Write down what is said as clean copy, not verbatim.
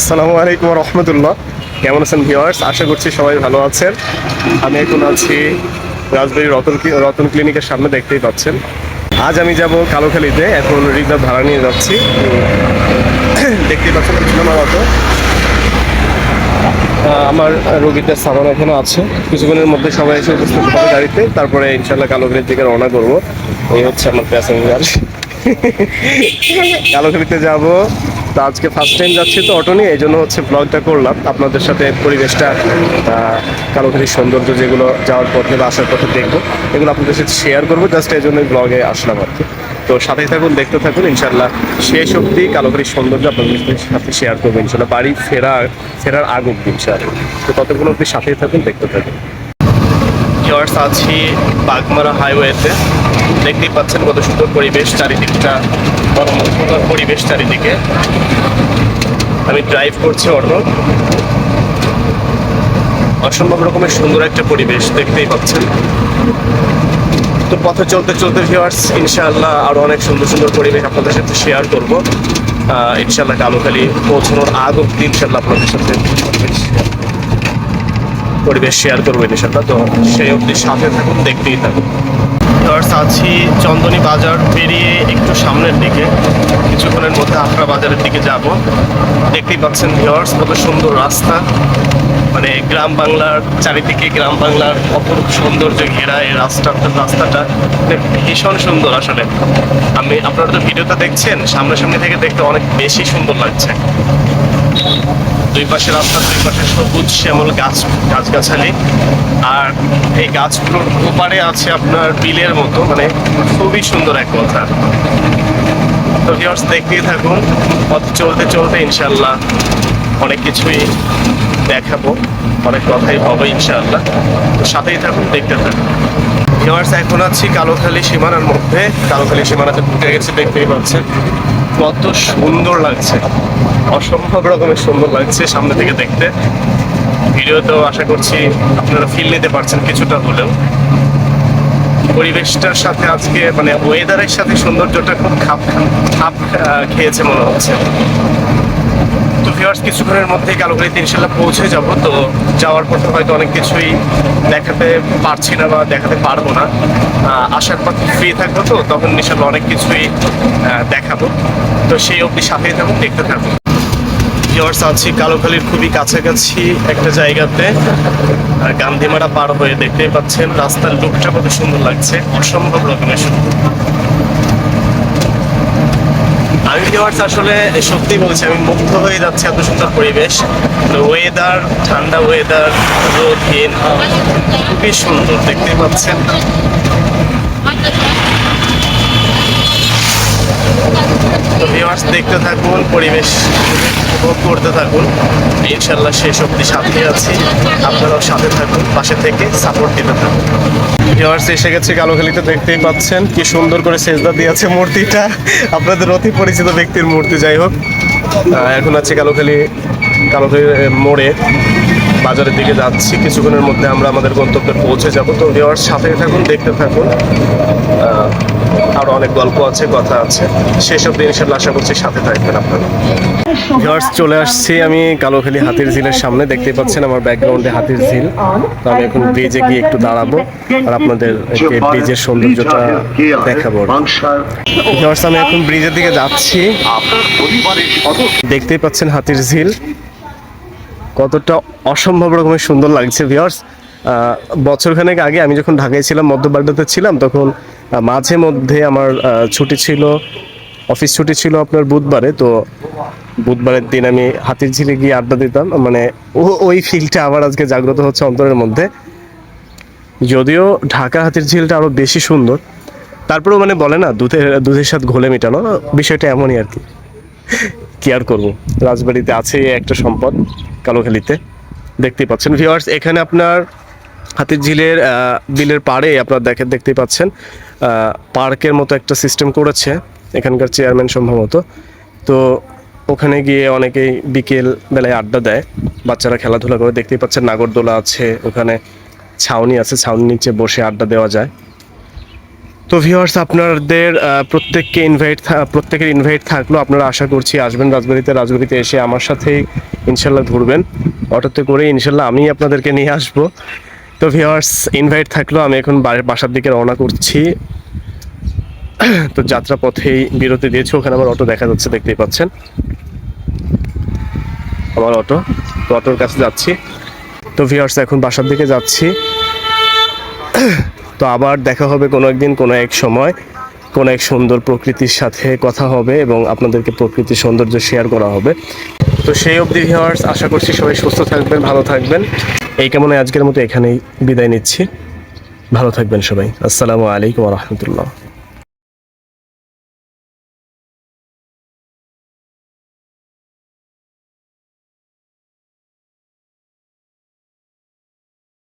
আসসালামু আলাইকুম রহমতুল্লাহ। কেমন আছেন ভিউয়ার্স? আশা করছি সবাই ভালো আছেন। আমি এখন আছি রাজবাড়ী রতন ক্লিনিকের সামনে, দেখতেই পাচ্ছেন। আজ আমি যাব কালোখালীতে। এখন রিজার্ভ ভাড়া নিয়ে যাচ্ছি। দেখতেই পাচ্ছেন পিছনে আমার অটো। আমার রোগীদের সামান এখানে আছে। কিছুক্ষণের মধ্যে সবাই এসে উপস্থিত হবে গাড়িতে, তারপরে ইনশাল্লাহ কালোখালীর দিকে রওনা করবো। এই হচ্ছে আমার প্যাসেঞ্জার। কালোখালীতে যাব। তো আজকে ফার্স্ট টাইম যাচ্ছি তো অটো নিয়ে, এই জন্য হচ্ছে ব্লগটা করলাম আপনাদের সাথে। পরিবেশটা, কালোখালীর সৌন্দর্য যেগুলো যাওয়ার পথে বা আসার পথে দেখবো, এগুলো আপনাদের সাথে শেয়ার করবো। জাস্ট এই জন্যই ব্লগে আসলাম আর কি। তো সাথেই থাকুন, দেখতে থাকুন। ইনশাল্লাহ শেষ অবধি কালোখালীর সৌন্দর্য আপনাদের সাথে শেয়ার করবো ইনশাল্লাহ, বাড়ি ফেরার আগ অবধি ইনশাল্লাহ। তো ততক্ষণ অবধি সাথেই থাকুন, দেখতে থাকুন। ভিউয়ার্স, আছি বাগমারা হাইওয়েতে। দেখতেই পাচ্ছেন কত সুন্দর পরিবেশ, চারিদিকটা মনোমুগ্ধকর পরিবেশ চারিদিকে। আমি ড্রাইভ করছি অটো। অসম্ভব রকমের সুন্দর একটা পরিবেশ দেখতেই পাচ্ছেন। তো পথে চলতে চলতে ভিউয়ার্স ইনশাআল্লাহ আরো অনেক সুন্দর সুন্দর পরিবেশ আপনাদের সাথে শেয়ার করবো। ইনশাআল্লাহ কালোখালী পৌঁছানোর আগ অব্দি ইনশাআল্লাহ আপনাদের সাথে পরিবেশ শেয়ার করবো ইনশাআল্লাহ। তো সেই অবধি সাথে থাকুন, দেখতেই থাকুন। ভিউয়ার্স, আছি চন্দনী বাজার পেরিয়ে একটু সামনের দিকে। কিছুক্ষণের মধ্যে আখড়া বাজারের দিকে যাব। দেখতেই পাচ্ছেন ভিউয়ার্স কত সুন্দর রাস্তা, মানে গ্রাম বাংলার চারিদিকে গ্রাম বাংলার অপরূপ সৌন্দর্য ঘেরা এই রাস্তাটা ভীষণ সুন্দর আসলে। আপনারা তো ভিডিওটা দেখছেন, সামনাসামনি থেকে দেখতে অনেক বেশি সুন্দর লাগছে। দুই পাশে রাস্তার দুই পাশে সবুজ শ্যামল গাছগাছালি, আর এই গাছগুলোর ওপারে আছে আপনার বিলের মতো, মানে খুবই সুন্দর এক কথা। তো ভিউয়ার্স, দেখতেই থাকুন। পথ চলতে চলতে ইনশাল্লাহ অনেক কিছুই দেখাবো, অনেক কথাই হবে ইনশাআল্লাহ। তো সাথেই থাকুন, দেখতে থাকুন। ভিউয়ার্স, এখন আছি কালোখালী সীমানার মধ্যে। কালোখালী সীমানাতে ঢুকে গেছে, দেখতেই পাচ্ছেন কত সুন্দর লাগছে, অসম্ভব রকমের সুন্দর লাগছে সামনে থেকে দেখতে। ভিডিওতেও আশা করছি আপনারা ফিল নিতে পারছেন কিছুটা হলেও। পরিবেশটার সাথে আজকে মানে ওয়েদারের সাথে সৌন্দর্যটা খুব খাপ খেয়েছে মনে হচ্ছে। তো ভিউয়ার্স, কিছুক্ষণের মধ্যেই কালোখালীতে ইনশাল্লাহ পৌঁছে যাব। তো যাওয়ার পর হয়তো অনেক কিছুই দেখাতে পারছি না বা দেখাতে পারবো না। আসার পর ফ্রি থাকবো, তো তখন ইনশাল্লাহ অনেক কিছুই দেখাবো। তো সেই অবধি সাথেই থাকুন, দেখতে থাকুন। ভিউয়ার্স, আছি কালোখালীর খুবই কাছাকাছি একটা জায়গাতে। গান্ধীমারা পার হয়ে দেখতেই পাচ্ছেন রাস্তার লুকটা কত সুন্দর লাগছে, অসম্ভব রকমের সুন্দর। আমি ভিউয়ার্স আসলে সত্যি বলছি, আমি মুগ্ধ হয়ে যাচ্ছি এত সুন্দর পরিবেশ। ওয়েদার, ঠান্ডা ওয়েদার, রোদহীন, খুবই সুন্দর দেখতেই পাচ্ছেন। তো ভিউয়ার্স, দেখতে থাকুন, পরিবেশ উপভোগ করতে থাকুন। ইনশাল্লাহ শেষ অবধি সাথে আছি, আপনারাও সাথে থাকুন, পাশে থেকে সাপোর্ট দিতে থাকুন। ভিউয়ার্স, এসে গেছে কালোখালীতে। দেখতেই পাচ্ছেন কি সুন্দর করে সেজদা দিয়েছে মূর্তিটা, আপনাদের অতি পরিচিত ব্যক্তির মূর্তি। যাই হোক, এখন আছে কালোখালীর মোড়ে, বাজারের দিকে যাচ্ছি। কিছুক্ষণের মধ্যে আমরা আমাদের গন্তব্যে পৌঁছে যাব। তো ভিউয়ার্স, সাথে থাকুন, দেখতে থাকুন। আরো অনেক গল্প আছে, কথা আছে, শেষ অবধি ইনশাল্লাহ আশা করছি সাথে থাকবেন আপনারা। ভিউয়ার্স, চলে আসছি আমি কালোখালী হাতির ঝিলের সামনে। দেখতেই পাচ্ছেন আমার ব্যাকগ্রাউন্ডে হাতির ঝিল। তো আমি এখন ব্রিজে গিয়ে একটু দাঁড়াবো আর আপনাদের ব্রিজের সৌন্দর্যটা দেখাবো। ভিউয়ার্স, আমি এখন ব্রিজের দিকে যাচ্ছি। দেখতেই পাচ্ছেন হাতির ঝিল কতটা অসম্ভব রকমের সুন্দর লাগছে। ভিউয়ার্স, বছরখানেক আগে আমি যখন ঢাকায় ছিলাম, মধ্যবাড্ডাতে ছিলাম, তখন মাঝে মধ্যে আমার ছুটি ছিল, অফিস ছুটি ছিল আপনার বুধবারে। তো বুধবারের দিন আমি হাতির ঝিলে গিয়ে আড্ডা দিতাম। মানে ওই ফিলটা আবার আজকে জাগ্রত হচ্ছে অন্তরের মধ্যে। যদিও ঢাকা হাতির ঝিলটা আরো বেশি সুন্দর, তারপরেও মানে বলে না দুধের সাথে ঘোলে মেটানো, বিষয়টা এমনই আর কি। কি আর করবো, রাজবাড়িতে আছে একটা সম্পদ কালোখালীতে। দেখতেই পাচ্ছেন ভিউয়ার্স, এখানে আপনার হাতির ঝিলের বিলের পাড়ে আপনার দেখতেই পাচ্ছেন পার্কের মতো একটা সিস্টেম করেছে এখানকার চেয়ারম্যান সম্ভবত। তো ওখানে গিয়ে অনেকেই বিকেল বেলায় আড্ডা দেয়, বাচ্চারা খেলাধুলা করে। দেখতেই পাচ্ছেন নাগরদোলা আছে, ওখানে ছাউনি আছে, ছাউনির নিচে বসে আড্ডা দেওয়া যায়। তো ভিউয়ার্স, আপনাদের প্রত্যেকের ইনভাইট থাকলো। আপনারা আশা করছি আসবেন রাজবাড়িতে এসে আমার সাথেই ইনশাল্লাহ ঘুরবেন অটোতে করে। ইনশাল্লাহ আমি আপনাদেরকে নিয়ে আসবো। তো ভিউয়ার্স, ইনভাইট থাকলো। আমি এখন বাসার দিকে রওনা করছি। তো যাত্রা পথেই বিরতি দিয়েছে, ওখানে আমার অটো দেখা যাচ্ছে, দেখতেই পাচ্ছেন আমার অটো। তো অটোর কাছে যাচ্ছি। তো ভিউয়ার্স, এখন বাসার দিকে যাচ্ছি। তো আবার দেখা হবে কোনো একদিন, কোনো এক সময়, কোনো এক সুন্দর প্রকৃতির সাথে কথা হবে এবং আপনাদেরকে প্রকৃতির সৌন্দর্য শেয়ার করা হবে। তো সেই অবধি ভিউয়ার্স, আশা করছি সবাই সুস্থ থাকবেন, ভালো থাকবেন। এই কামনায় আজকের মতো এখানেই বিদায় নিচ্ছি। ভালো থাকবেন সবাই। আসসালামু আলাইকুম ওয়া রাহমাতুল্লাহ।